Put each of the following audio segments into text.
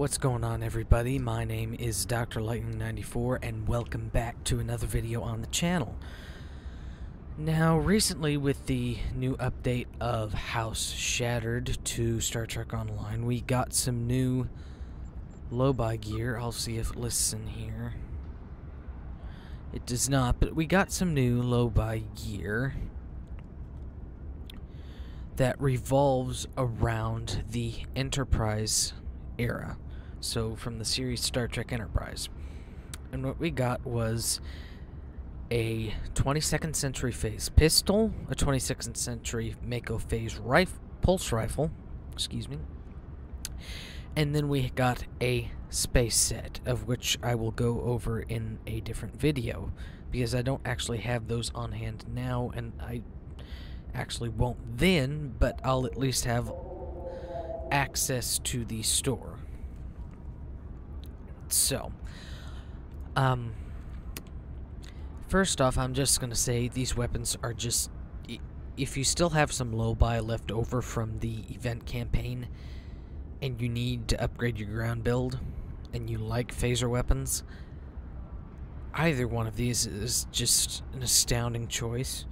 What's going on, everybody? My name is Dr. Lightning94 and welcome back to another video on the channel. Now, recently with the new update of House Shattered to Star Trek Online, we got some new Lobi gear. I'll see if it lists in here. It does not, but we got some new Lobi gear that revolves around the Enterprise era. So from the series Star Trek Enterprise. And what we got was a 22nd century phase pistol, a 22nd century Mako phase pulse rifle, and then we got a space set, of which I will go over in a different video, because I don't actually have those on hand now, and I actually won't then, but I'll at least have access to the store. So, first off, I'm just going to say these weapons are just, if you still have some Lobi left over from the event campaign, and you need to upgrade your ground build, and you like phaser weapons, either one of these is just an astounding choice.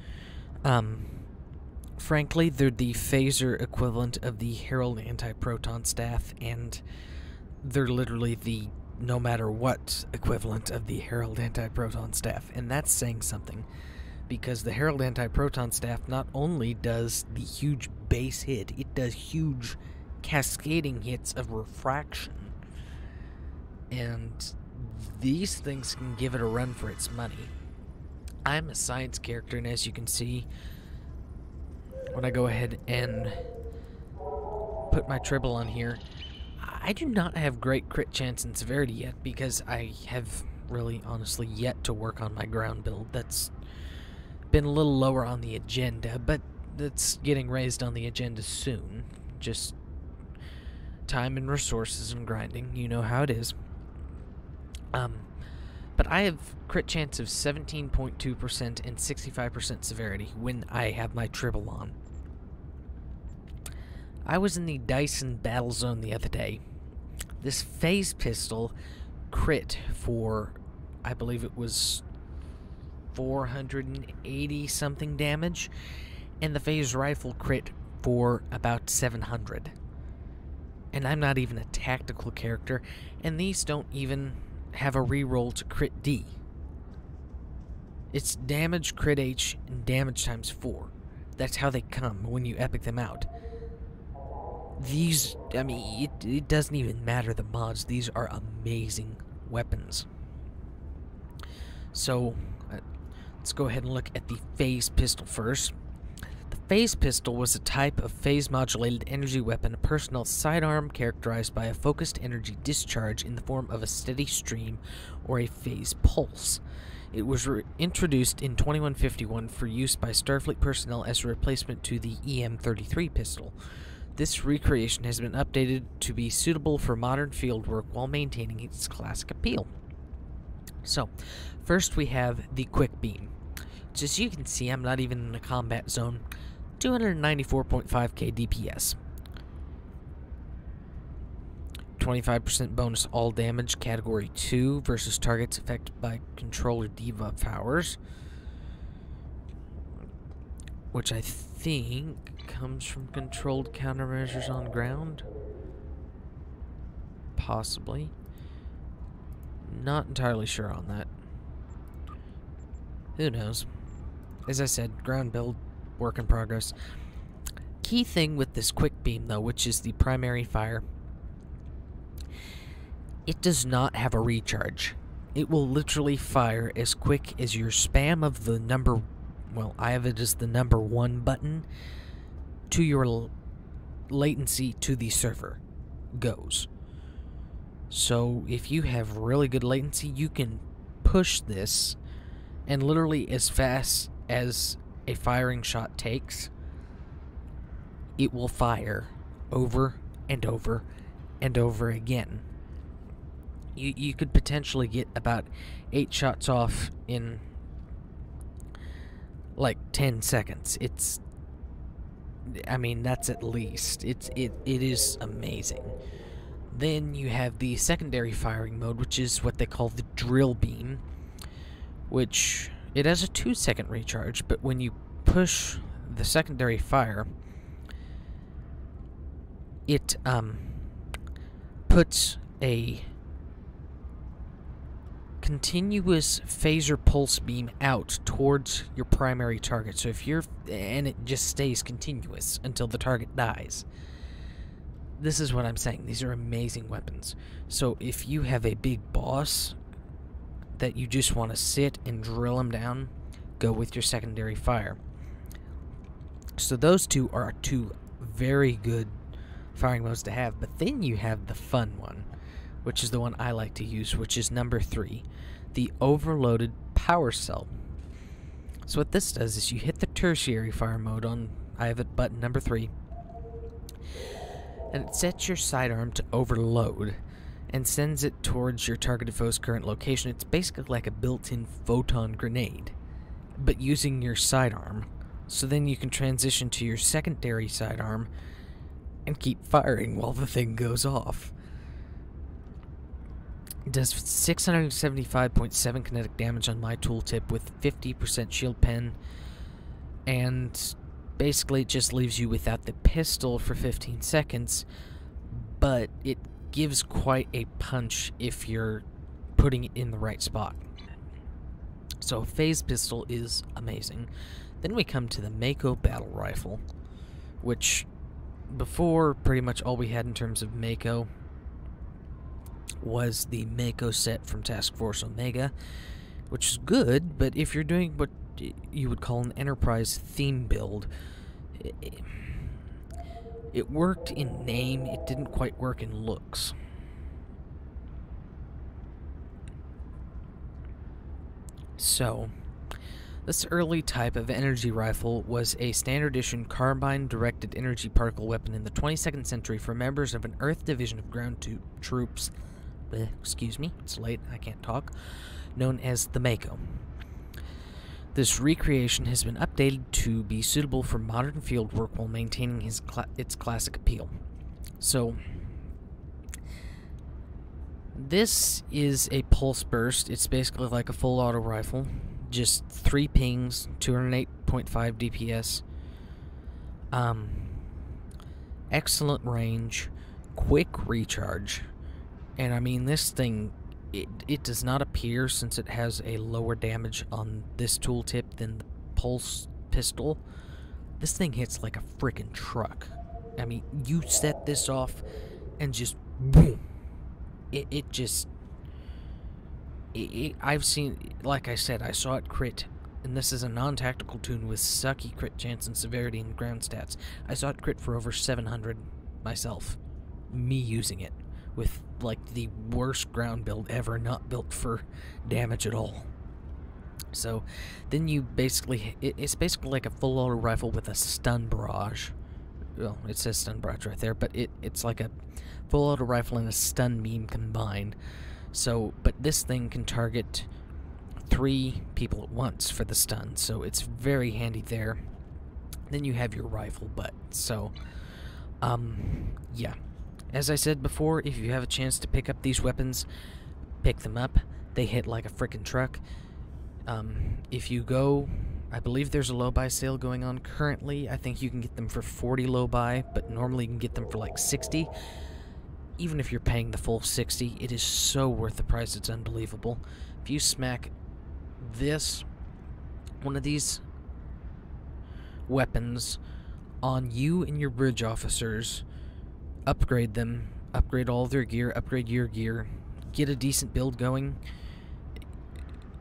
Frankly, they're the phaser equivalent of the Herald anti-proton staff, and they're literally the no matter what equivalent of the Herald anti-proton staff, and that's saying something, because the Herald anti-proton staff not only does the huge base hit, it does huge cascading hits of refraction, and these things can give it a run for its money. I'm a science character, and as you can see, when I go ahead and put my tribble on here, I do not have great crit chance and severity yet, because I have really, honestly, yet to work on my ground build. That's been a little lower on the agenda, but that's getting raised on the agenda soon. Just time and resources and grinding, you know how it is. But I have crit chance of 17.2% and 65% severity when I have my tribble on. I was in the Dyson battle zone the other day. This phase pistol crit for, I believe it was 480 something damage, and the phase rifle crit for about 700. And I'm not even a tactical character, and these don't even have a reroll to crit D. It's damage, crit H, and damage times 4. That's how they come when you epic them out. These, I mean, it doesn't even matter the mods. These are amazing weapons. So, let's go ahead and look at the phase pistol first. The phase pistol was a type of phase-modulated energy weapon, a personnel sidearm characterized by a focused energy discharge in the form of a steady stream or a phase pulse. It was introduced in 2151 for use by Starfleet personnel as a replacement to the EM-33 pistol. This recreation has been updated to be suitable for modern fieldwork while maintaining its classic appeal. So, first we have the quick beam. So as you can see, I'm not even in a combat zone. 294.5k DPS. 25% bonus all damage, category 2, versus targets affected by controller debuff powers, which I think comes from controlled countermeasures on ground. Possibly. Not entirely sure on that. Who knows? As I said, ground build, work in progress. Key thing with this quick beam, though, which is the primary fire, it does not have a recharge. It will literally fire as quick as your spam of the number, well, I have it as the number 1 button, to your latency to the server goes. So if you have really good latency, you can push this, and literally as fast as a firing shot takes, it will fire over and over and over again. You could potentially get about 8 shots off in like 10 seconds. I mean, that's at least. It is amazing. Then you have the secondary firing mode, which is what they call the drill beam, which it has a 2-second recharge, but when you push the secondary fire, it puts a continuous phaser pulse beam out towards your primary target. So and it just stays continuous until the target dies. This is what I'm saying. These are amazing weapons. So if you have a big boss that you just want to sit and drill him down, go with your secondary fire. So those two are two very good firing modes to have. But then you have the fun one, which is the one I like to use, which is number 3, the overloaded power cell. So what this does is you hit the tertiary fire mode on, I have it button number 3, and it sets your sidearm to overload and sends it towards your targeted foe's current location. It's basically like a built-in photon grenade, but using your sidearm. So then you can transition to your secondary sidearm and keep firing while the thing goes off. It does 675.7 kinetic damage on my tooltip with 50% shield pen, and basically it just leaves you without the pistol for 15 seconds, but it gives quite a punch if you're putting it in the right spot. So phase pistol is amazing. Then we come to the Mako battle rifle, which before pretty much all we had in terms of Mako was the Mako set from Task Force Omega, which is good, but if you're doing what you would call an enterprise theme build, it worked in name, it didn't quite work in looks. So, this early type of energy rifle was a standard edition carbine-directed energy particle weapon in the 22nd century for members of an Earth division of ground troops, excuse me, it's late, I can't talk, known as the Mako. This recreation has been updated to be suitable for modern field work while maintaining its classic appeal. So, this is a pulse burst. It's basically like a full auto rifle. Just 3 pings, 208.5 DPS. Excellent range, quick recharge. And I mean, this thing, it does not appear, since it has a lower damage on this tooltip than the pulse pistol. This thing hits like a freaking truck. I mean, you set this off and just boom. I've seen, like I said, I saw it crit, and this is a non-tactical tune with sucky crit chance and severity and ground stats. I saw it crit for over 700 myself, me using it, with like the worst ground build ever, not built for damage at all. So then you basically, it's basically like a full auto rifle with a stun barrage. Well, it says stun barrage right there, but it's like a full auto rifle and a stun beam combined. So, but this thing can target 3 people at once for the stun, so it's very handy there. Then you have your rifle butt. So, yeah. As I said before, if you have a chance to pick up these weapons, pick them up. They hit like a frickin' truck. If you go, I believe there's a low-buy sale going on currently. I think you can get them for 40 low-buy, but normally you can get them for like 60. Even if you're paying the full 60, it is so worth the price, it's unbelievable. If you smack one of these weapons on you and your bridge officers, upgrade them, upgrade all their gear, upgrade your gear, get a decent build going,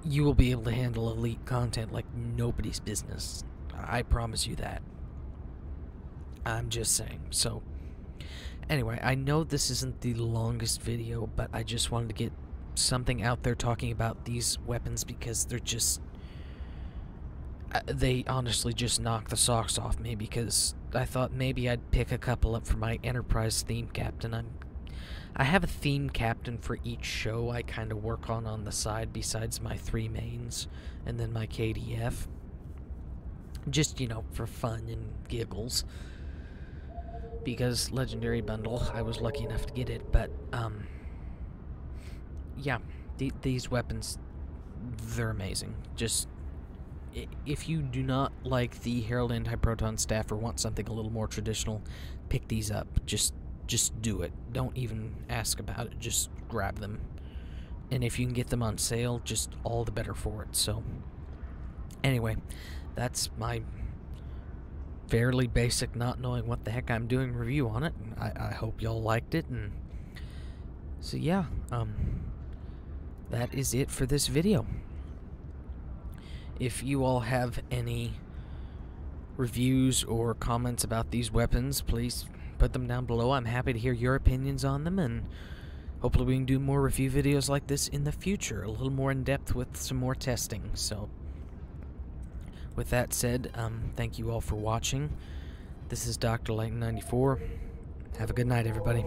you will be able to handle elite content like nobody's business. I promise you that. I'm just saying. So, anyway, I know this isn't the longest video, but I just wanted to get something out there talking about these weapons because they're just... they honestly just knock the socks off me, because I thought maybe I'd pick a couple up for my Enterprise theme captain. I have a theme captain for each show I kind of work on the side besides my 3 mains and then my KDF. Just, you know, for fun and giggles. because Legendary Bundle, I was lucky enough to get it, but, yeah, these weapons, they're amazing. Just, if you do not like the Herald Anti-Proton Staff or want something a little more traditional, pick these up. Just do it. Don't even ask about it. Just grab them. And if you can get them on sale, just all the better for it. So, anyway, that's my fairly basic, not knowing what the heck I'm doing review on it. I hope y'all liked it. And so, yeah, that is it for this video. If you all have any reviews or comments about these weapons, please put them down below. I'm happy to hear your opinions on them, and hopefully we can do more review videos like this in the future, a little more in depth with some more testing. So, with that said, thank you all for watching. This is Dr. Light 94. Have a good night, everybody.